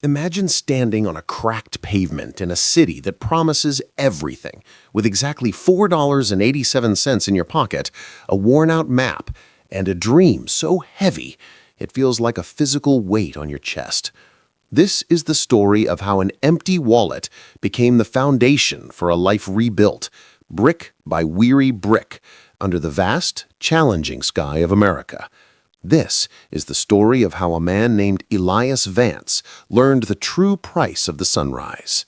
Imagine standing on a cracked pavement in a city that promises everything, with exactly $4.87 in your pocket, a worn-out map, and a dream so heavy it feels like a physical weight on your chest. This is the story of how an empty wallet became the foundation for a life rebuilt, brick by weary brick, under the vast, challenging sky of America. This is the story of how a man named Elias Vance learned the true price of the sunrise.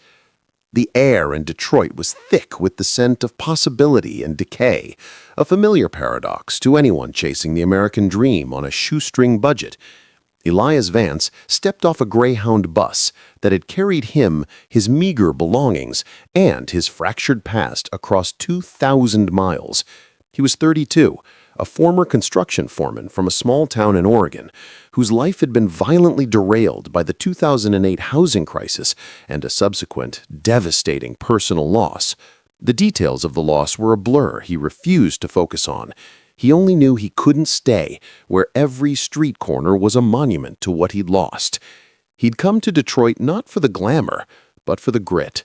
The air in Detroit was thick with the scent of possibility and decay, a familiar paradox to anyone chasing the American dream on a shoestring budget. Elias Vance stepped off a Greyhound bus that had carried him, his meager belongings, and his fractured past across 2,000 miles. He was 32, a former construction foreman from a small town in Oregon, whose life had been violently derailed by the 2008 housing crisis and a subsequent, devastating personal loss. The details of the loss were a blur he refused to focus on. He only knew he couldn't stay where every street corner was a monument to what he'd lost. He'd come to Detroit not for the glamour, but for the grit.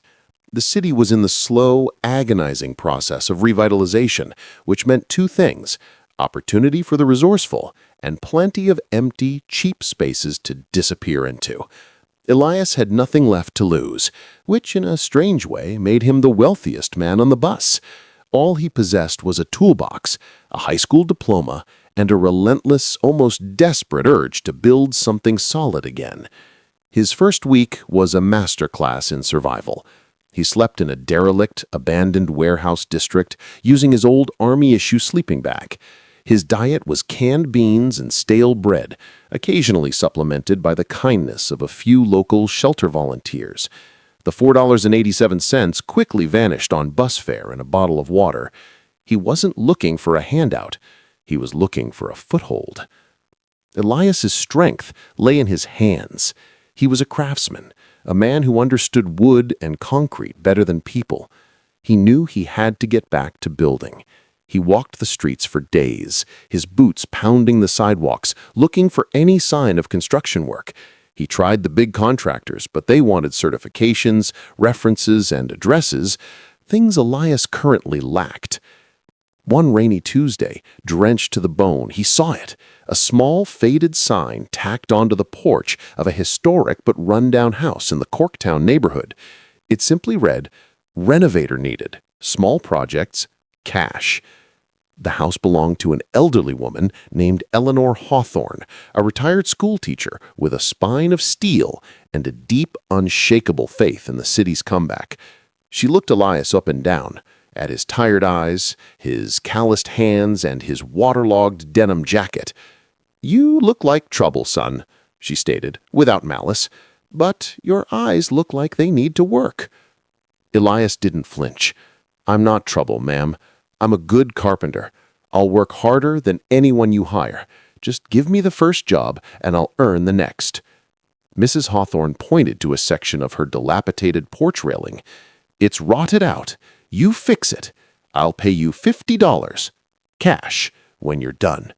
The city was in the slow, agonizing process of revitalization, which meant two things: opportunity for the resourceful and plenty of empty, cheap spaces to disappear into. Elias had nothing left to lose, which in a strange way made him the wealthiest man on the bus. All he possessed was a toolbox, a high school diploma, and a relentless, almost desperate urge to build something solid again. His first week was a masterclass in survival. He slept in a derelict, abandoned warehouse district using his old Army-issue sleeping bag. His diet was canned beans and stale bread, occasionally supplemented by the kindness of a few local shelter volunteers. The $4.87 quickly vanished on bus fare and a bottle of water. He wasn't looking for a handout. He was looking for a foothold. Elias's strength lay in his hands. He was a craftsman, a man who understood wood and concrete better than people. He knew he had to get back to building. He walked the streets for days, his boots pounding the sidewalks, looking for any sign of construction work. He tried the big contractors, but they wanted certifications, references, and addresses, things Elias currently lacked. One rainy Tuesday, drenched to the bone, he saw it, a small, faded sign tacked onto the porch of a historic but run-down house in the Corktown neighborhood. It simply read, "Renovator needed, small projects, cash." The house belonged to an elderly woman named Eleanor Hawthorne, a retired schoolteacher with a spine of steel and a deep, unshakable faith in the city's comeback. She looked Elias up and down, at his tired eyes, his calloused hands, and his waterlogged denim jacket. "You look like trouble, son," she stated, without malice, "but your eyes look like they need to work." Elias didn't flinch. "I'm not trouble, ma'am. I'm a good carpenter. I'll work harder than anyone you hire. Just give me the first job, and I'll earn the next." Mrs. Hawthorne pointed to a section of her dilapidated porch railing. "It's rotted out. You fix it. I'll pay you $50, cash, when you're done."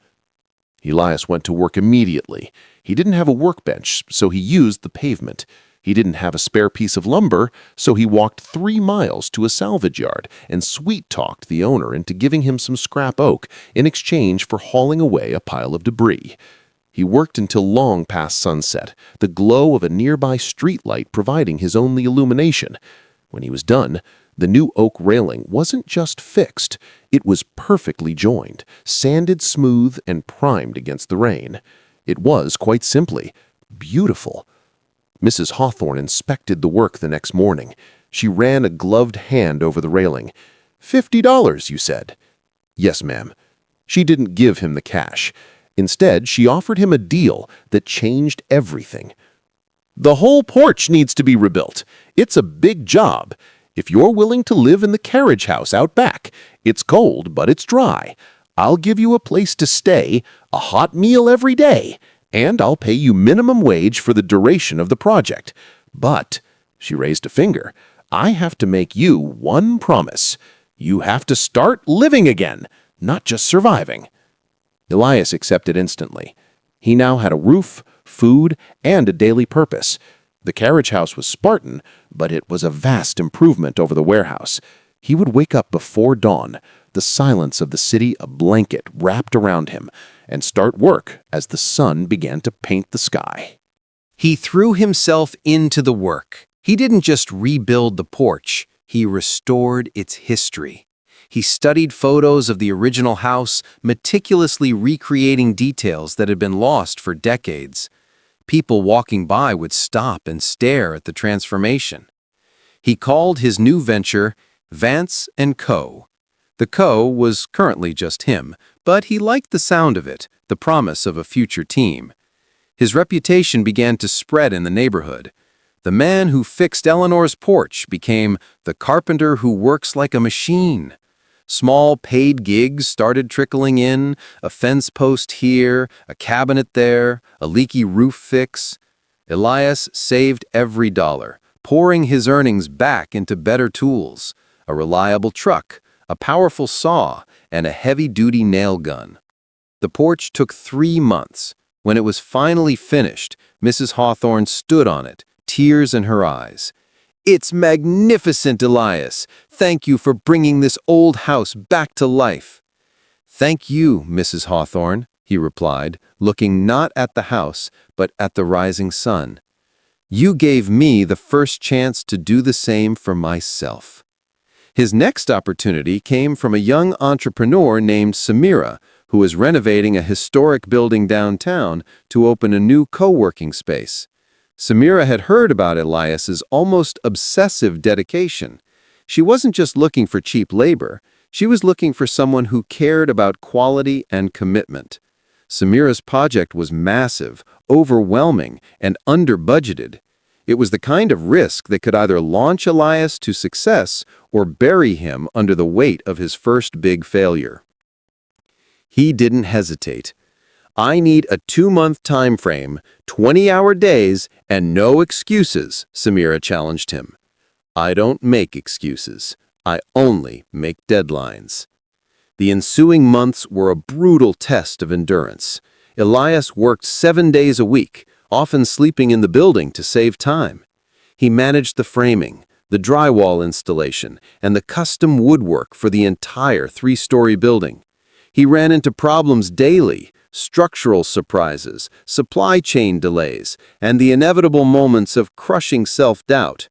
Elias went to work immediately. He didn't have a workbench, so he used the pavement. He didn't have a spare piece of lumber, so he walked 3 miles to a salvage yard and sweet-talked the owner into giving him some scrap oak in exchange for hauling away a pile of debris. He worked until long past sunset, the glow of a nearby streetlight providing his only illumination. When he was done, the new oak railing wasn't just fixed, it was perfectly joined, sanded smooth, and primed against the rain. It was, quite simply, beautiful. Mrs. Hawthorne inspected the work the next morning. She ran a gloved hand over the railing. $50, you said?" "Yes, ma'am." She didn't give him the cash. Instead, she offered him a deal that changed everything. "The whole porch needs to be rebuilt. It's a big job. If you're willing to live in the carriage house out back, it's cold, but it's dry. I'll give you a place to stay, a hot meal every day, and I'll pay you minimum wage for the duration of the project. But," she raised a finger, "I have to make you one promise. You have to start living again, not just surviving." Elias accepted instantly. He now had a roof, food, and a daily purpose. The carriage house was Spartan, but it was a vast improvement over the warehouse. He would wake up before dawn, the silence of the city a blanket wrapped around him, and start work as the sun began to paint the sky. He threw himself into the work. He didn't just rebuild the porch, he restored its history. He studied photos of the original house, meticulously recreating details that had been lost for decades. People walking by would stop and stare at the transformation. He called his new venture Vance Co. The Co was currently just him, but he liked the sound of it, the promise of a future team. His reputation began to spread in the neighborhood. The man who fixed Eleanor's porch became the carpenter who works like a machine. Small paid gigs started trickling in, a fence post here, a cabinet there, a leaky roof fix. Elias saved every dollar, pouring his earnings back into better tools, a reliable truck, a powerful saw, and a heavy-duty nail gun. The porch took 3 months. When it was finally finished, Mrs. Hawthorne stood on it, tears in her eyes. "It's magnificent, Elias. Thank you for bringing this old house back to life." "Thank you, Mrs. Hawthorne," he replied, looking not at the house, but at the rising sun. "You gave me the first chance to do the same for myself." His next opportunity came from a young entrepreneur named Samira, who was renovating a historic building downtown to open a new co-working space. Samira had heard about Elias's almost obsessive dedication. She wasn't just looking for cheap labor, she was looking for someone who cared about quality and commitment. Samira's project was massive, overwhelming, and under-budgeted. It was the kind of risk that could either launch Elias to success or bury him under the weight of his first big failure. He didn't hesitate. "I need a 2-month time frame, 20-hour days, and no excuses," Samira challenged him. "I don't make excuses. I only make deadlines." The ensuing months were a brutal test of endurance. Elias worked 7 days a week, often sleeping in the building to save time. He managed the framing, the drywall installation, and the custom woodwork for the entire 3-story building. He ran into problems daily, structural surprises, supply chain delays, and the inevitable moments of crushing self-doubt.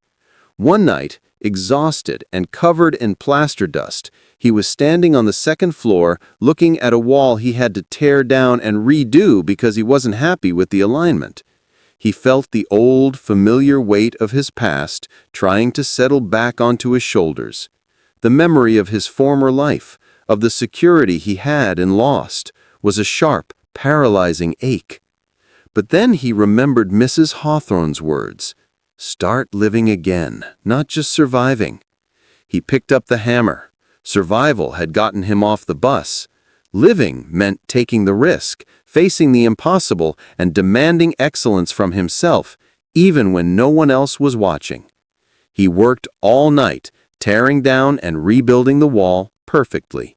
One night, exhausted and covered in plaster dust, he was standing on the 2nd floor looking at a wall he had to tear down and redo because he wasn't happy with the alignment. He felt the old, familiar weight of his past trying to settle back onto his shoulders. The memory of his former life, of the security he had and lost, was a sharp, paralyzing ache. But then he remembered Mrs. Hawthorne's words, "Start living again, not just surviving." He picked up the hammer. Survival had gotten him off the bus. Living meant taking the risk, facing the impossible, and demanding excellence from himself, even when no one else was watching. He worked all night, tearing down and rebuilding the wall perfectly.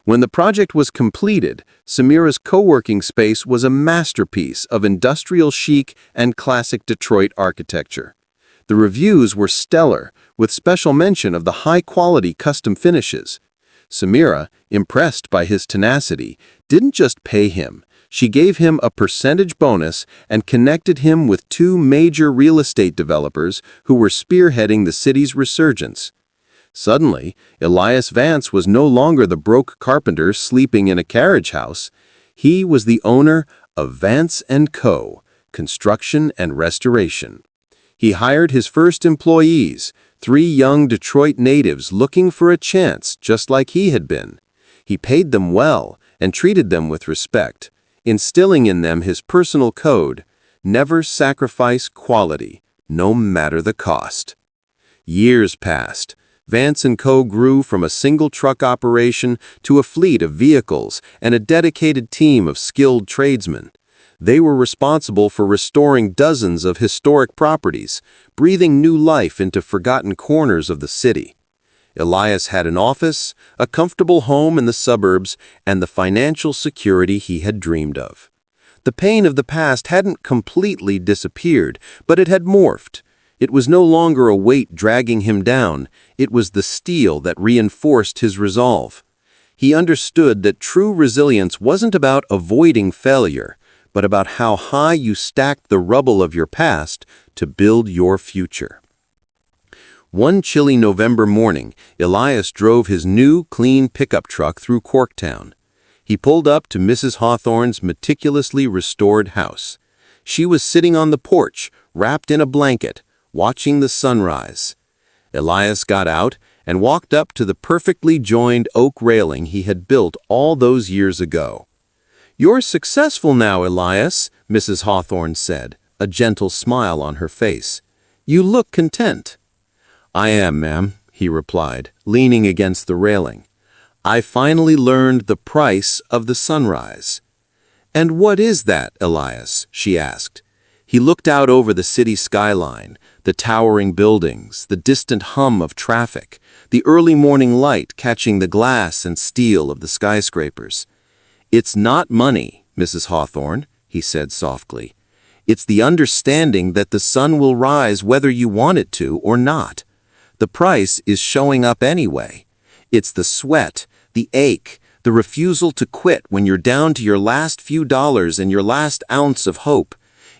When the project was completed, Samira's co-working space was a masterpiece of industrial chic and classic Detroit architecture. The reviews were stellar, with special mention of the high-quality custom finishes. Samira, impressed by his tenacity, didn't just pay him. She gave him a percentage bonus and connected him with 2 major real estate developers who were spearheading the city's resurgence. Suddenly, Elias Vance was no longer the broke carpenter sleeping in a carriage house. He was the owner of Vance Co, Construction and Restoration. He hired his first employees, 3 young Detroit natives looking for a chance just like he had been. He paid them well and treated them with respect, instilling in them his personal code: never sacrifice quality, no matter the cost. Years passed. Vance & Co. grew from a single truck operation to a fleet of vehicles and a dedicated team of skilled tradesmen. They were responsible for restoring dozens of historic properties, breathing new life into forgotten corners of the city. Elias had an office, a comfortable home in the suburbs, and the financial security he had dreamed of. The pain of the past hadn't completely disappeared, but it had morphed. It was no longer a weight dragging him down. It was the steel that reinforced his resolve. He understood that true resilience wasn't about avoiding failure, but about how high you stacked the rubble of your past to build your future. One chilly November morning, Elias drove his new, clean pickup truck through Corktown. He pulled up to Mrs. Hawthorne's meticulously restored house. She was sitting on the porch, wrapped in a blanket, watching the sunrise. Elias got out and walked up to the perfectly joined oak railing he had built all those years ago. "You're successful now, Elias," Mrs. Hawthorne said, a gentle smile on her face. "You look content." "I am, ma'am," he replied, leaning against the railing. "I finally learned the price of the sunrise." "And what is that, Elias?" she asked. He looked out over the city skyline, the towering buildings, the distant hum of traffic, the early morning light catching the glass and steel of the skyscrapers. "It's not money, Mrs. Hawthorne," he said softly. "It's the understanding that the sun will rise whether you want it to or not. The price is showing up anyway. It's the sweat, the ache, the refusal to quit when you're down to your last few dollars and your last ounce of hope.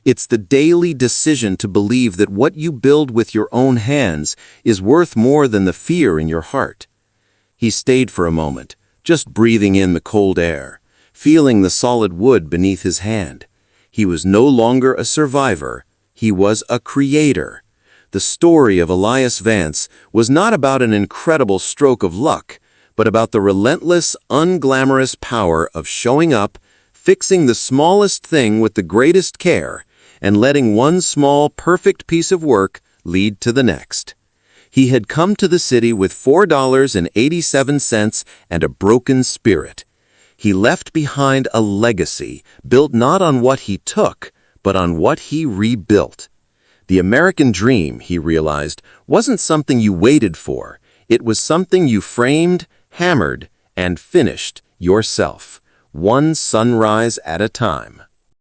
It's the daily decision to believe that what you build with your own hands is worth more than the fear in your heart." He stayed for a moment, just breathing in the cold air, feeling the solid wood beneath his hand. He was no longer a survivor, he was a creator. The story of Elias Vance was not about an incredible stroke of luck, but about the relentless, unglamorous power of showing up, fixing the smallest thing with the greatest care, and letting one small, perfect piece of work lead to the next. He had come to the city with $4.87 and a broken spirit. He left behind a legacy built not on what he took, but on what he rebuilt. The American dream, he realized, wasn't something you waited for. It was something you framed, hammered, and finished yourself, one sunrise at a time.